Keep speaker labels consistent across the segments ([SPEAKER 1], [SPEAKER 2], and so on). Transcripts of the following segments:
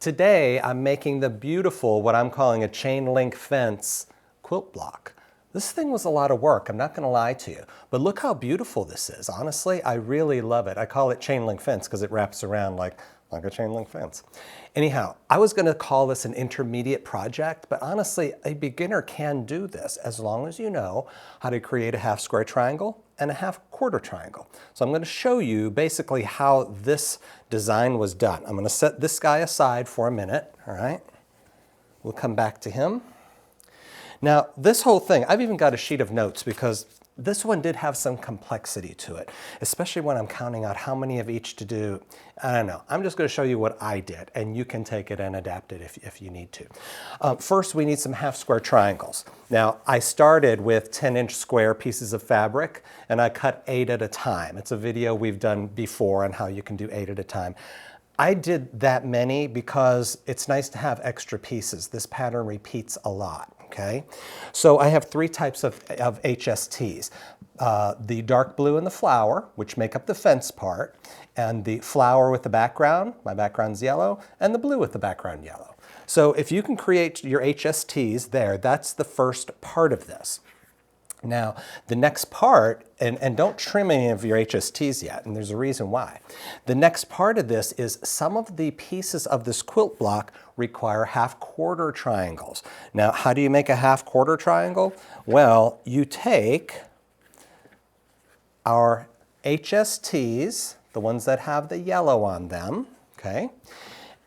[SPEAKER 1] Today I'm making the beautiful, what I'm calling a chain link fence quilt block. This thing was a lot of work, I'm not going to lie to you, but look how beautiful this is. Honestly, I really love it. I call it chain link fence because it wraps around like a chain link fence. Anyhow, I was going to call this an intermediate project, but honestly, a beginner can do this as long as you know how to create a half square triangle and a half quarter triangle. So I'm going to show you basically how this design was done. I'm going to set this guy aside for a minute, all right? We'll come back to him. Now, this whole thing, I've even got a sheet of notes because this one did have some complexity to it, especially when I'm counting out how many of each to do. I don't know. I'm just going to show you what I did, and you can take it and adapt it if you need to. First, we need some half square triangles. Now, I started with 10-inch square pieces of fabric, and I cut 8 at a time. It's a video we've done before on how you can do 8 at a time. I did that many because it's nice to have extra pieces. This pattern repeats a lot. Okay, so I have 3 types of HSTs. The dark blue and the flower, which make up the fence part, and the flower with the background, my background's yellow, and the blue with the background yellow. So if you can create your HSTs there, that's the first part of this. Now, the next part, and don't trim any of your HSTs yet, and there's a reason why. The next part of this is some of the pieces of this quilt block require half-quarter triangles. Now, how do you make a half-quarter triangle? Well, you take our HSTs, the ones that have the yellow on them, okay?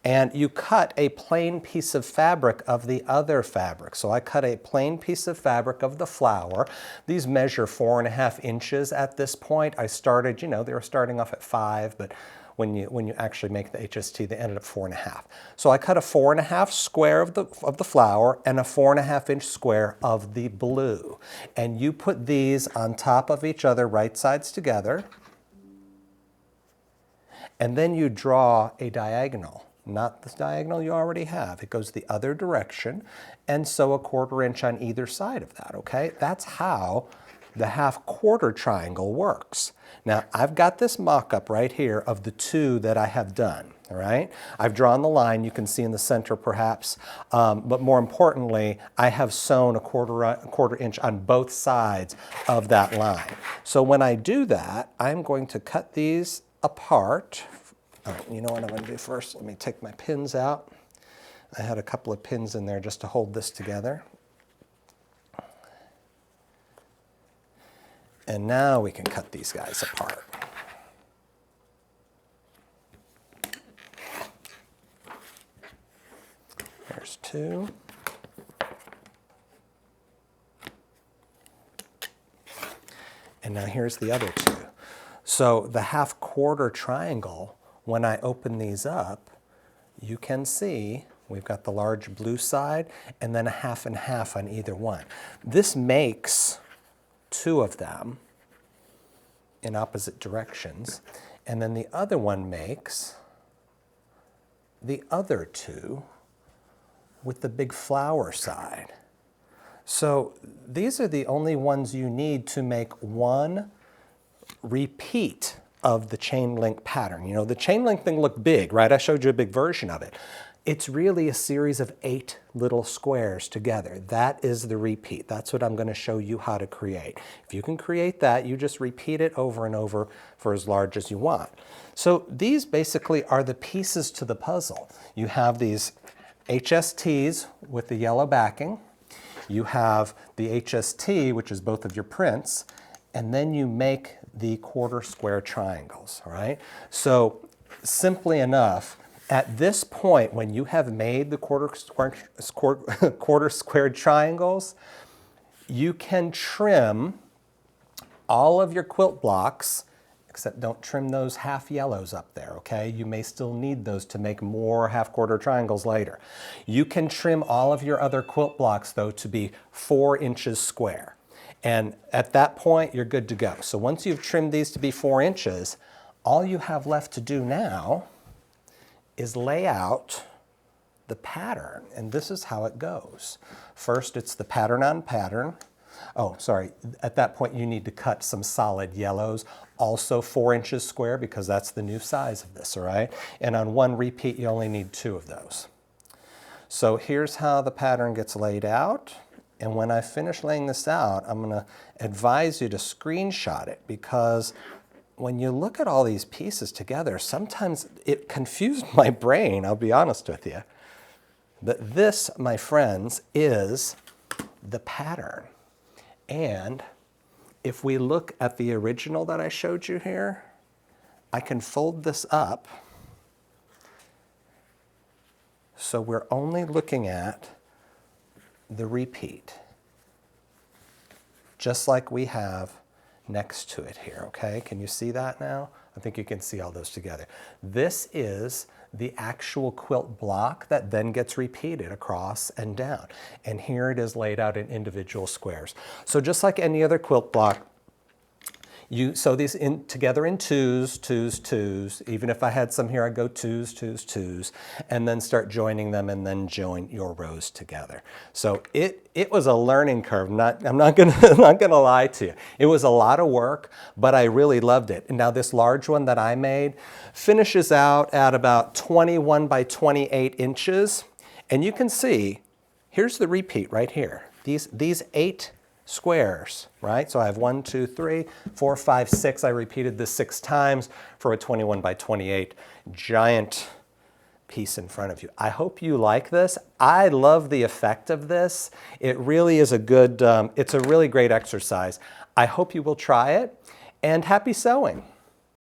[SPEAKER 1] And you cut a plain piece of fabric of the other fabric. So I cut a plain piece of fabric of the flower. These measure 4.5 inches at this point. I started, you know, they were starting off at 5, but when you actually make the HST, they ended up 4.5. So I cut a 4.5 square of the flower and a 4.5 inch square of the blue. And you put these on top of each other, right sides together. And then you draw a diagonal. Not the diagonal you already have. It goes the other direction, and so a 1/4 inch on either side of that, okay? That's how the half-quarter triangle works. Now, I've got this mock-up right here of the 2 that I have done, all right? I've drawn the line, you can see in the center perhaps, but more importantly, I have sewn a quarter inch on both sides of that line. So when I do that, I'm going to cut these apart. All right, you know what I'm going to do first? Let me take my pins out. I had a couple of pins in there just to hold this together. And now we can cut these guys apart. There's 2. And now here's the other 2. So the half-quarter triangle, when I open these up, you can see we've got the large blue side and then a 1/2 and 1/2 on either one. This makes 2 of them in opposite directions, and then the other one makes the other 2 with the big flower side. So these are the only ones you need to make one repeat of the chain link pattern. You know, the chain link thing looked big, right? I showed you a big version of it. It's really a series of 8 little squares together. That is the repeat. That's what I'm going to show you how to create. If you can create that, you just repeat it over and over for as large as you want. So these basically are the pieces to the puzzle. You have these HSTs with the yellow backing. You have the HST, which is both of your prints, and then you make the quarter square triangles, all right? So simply enough, at this point, when you have made the quarter square triangles, you can trim all of your quilt blocks, except don't trim those half yellows up there, okay? You may still need those to make more half-quarter triangles later. You can trim all of your other quilt blocks, though, to be 4 inches square. And at that point, you're good to go. So once you've trimmed these to be 4 inches, all you have left to do now is lay out the pattern. And this is how it goes. First, it's the pattern on pattern. Oh, sorry, at that point you need to cut some solid yellows, also 4 inches square because that's the new size of this, all right? And on one repeat you only need 2 of those. So here's how the pattern gets laid out. And when I finish laying this out, I'm gonna advise you to screenshot it because when you look at all these pieces together, sometimes it confused my brain, I'll be honest with you. But this, my friends, is the pattern. And if we look at the original that I showed you here, I can fold this up. So we're only looking at the repeat, just like we have next to it here, okay? Can you see that now? I think you can see all those together. This is the actual quilt block that then gets repeated across and down. And here it is laid out in individual squares. So just like any other quilt block, you sew these in together in twos, twos, twos. Even if I had some here, I'd go twos, twos, twos, and then start joining them and then join your rows together. So it was a learning curve. I'm not gonna lie to you. It was a lot of work, but I really loved it. And now this large one that I made finishes out at about 21 by 28 inches. And you can see, here's the repeat right here. These 8 squares, right? So I have 1, 2, 3, 4, 5, 6. I repeated this 6 times for a 21 by 28 giant piece in front of you. I hope you like this. I love the effect of this. It really is a good, it's a really great exercise. I hope you will try it, and happy sewing.